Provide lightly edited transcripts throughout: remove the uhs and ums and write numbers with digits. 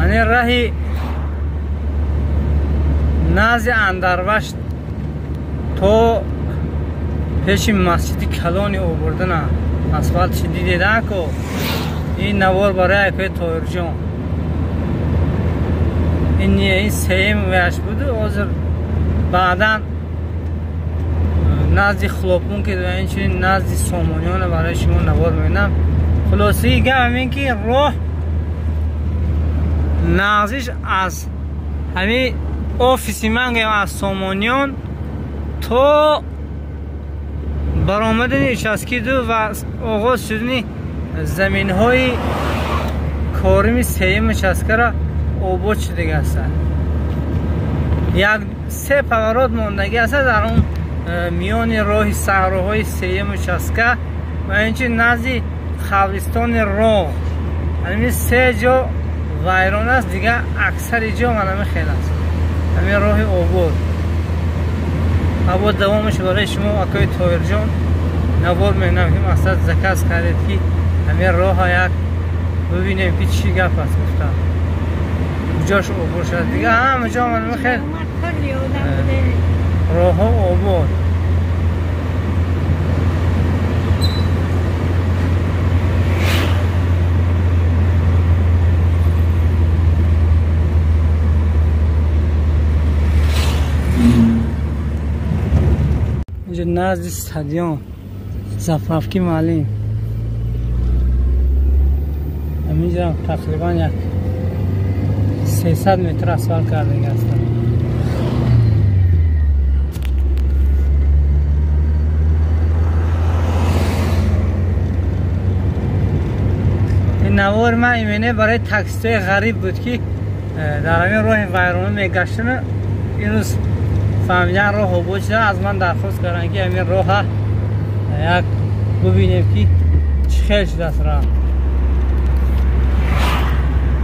یعنی راهی نازی اندروشت تو پیش مسجد کلانی آوردن اسفالت شدی دیدن که این نوار برای که طاهر جان این سیم ویش بود و بعدا نزدی خلوپون که این چنین نزدی سامانیان برای شما نوار میبینم. خلاصی گم این که راه نازیش از همین آفیسی من گیم از سامانیان تو برآمدن چسکیدو و آغاز شدنی زمین های کارمی سیم چسکه را آباد شده است. یک 3 پوراد ماندگی است در اون میان راه صحراهای سیم چسکه و اینچه نزدی خبرستان راه همین 3 جا ویران است دیگه اکثر جا منم خیلی است همین راه آباد دوامش برای شما اکای طاهر جان نوار مینم که مقصد زکاس کردید که همین راه یک ببینیم که چی گپ است گفتم کجاش آباد شد دیگه همه جا منم خیلی راه ها آباد. اینجا نزد استادیوم زفرافکی معلم همینجا تقریبا یک 300 متر اسفالت کرده است. این نوار من ایمنه برای تاکسی غریب بود که در همین راه ویرانه میگشتن این روز فهمیدن راه آباد شده از من درخواست کردن که همین راه یک ببینیم که چه خیلی شده است.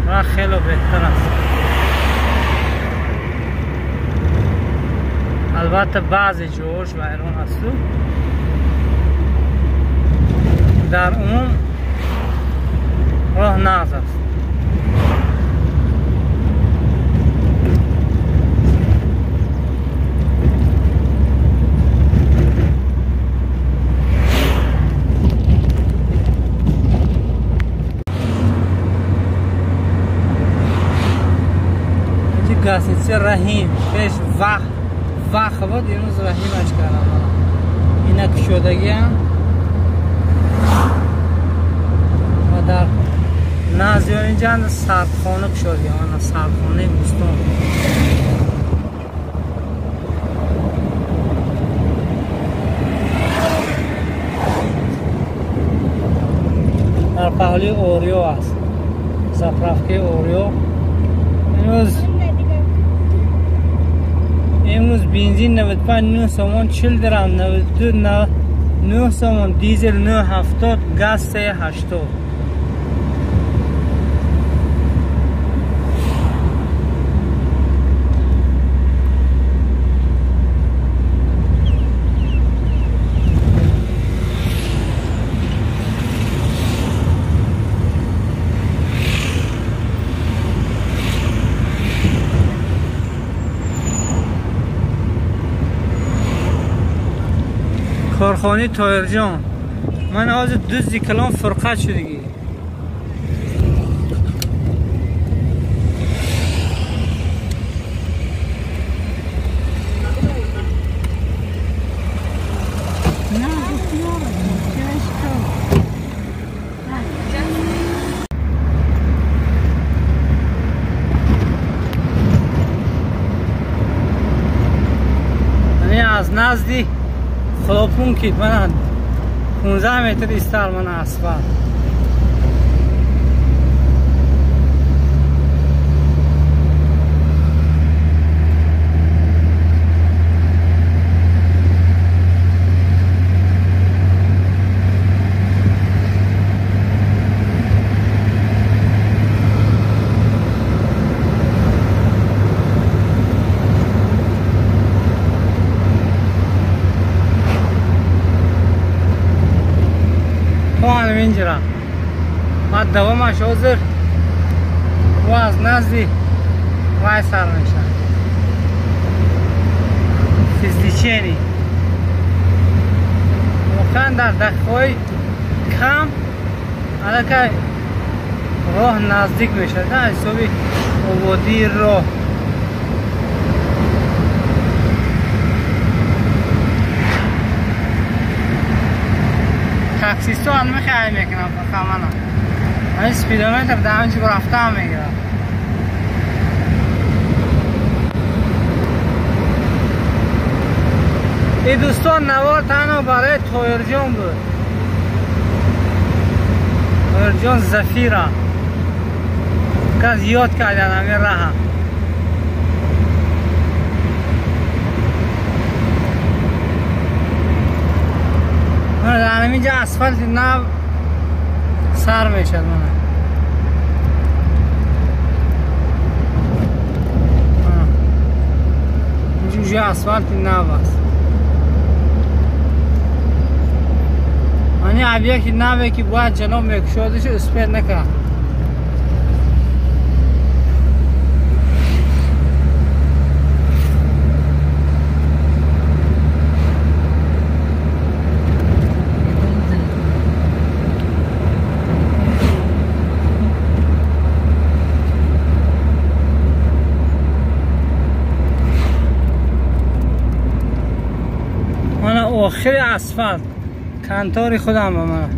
راه خیلی بهتر است. البته بعضی جاهاش ویران است در عموم راه ناز است. گاسیچه رحیم پیش وقت بود این روز رحیمش کردم اینا کشودگی هم و در نازی اینجا سردخانه کشودگی هم سردخانه بستان در پهلی اوریو است زفرافکی اوریو. امروز بنزین 95 9 سومن 40 درهم 92 9 سومن دیزل 970 گاز 380. کارخانه طاهر جان من از 2 کلام فرقت شدگی از نزدی خلاپون که من 15 متر ایستر من اسفالت اینجا ما دوامش حاضر و از نزدی وای سر میشن فیزلیچینی واقعا در دقیقه کم علاقه راه نزدیک میشه نه حسابی آبادی راه تاکسیستو هم خیلی میکنم فقط من سپیدومتر در همینجا رفته هم میگیرم این دوستان نوار تنها برای تویرجان بود تویرجان زفیره که یاد کردن همین راه من در همینجا اسفالت نو سر میشد من اینجا اسفالت نو است من اب یکی نوه که باید جلو میکشودش اسپید نکنم آخر اسفالت کنتاری خودم به من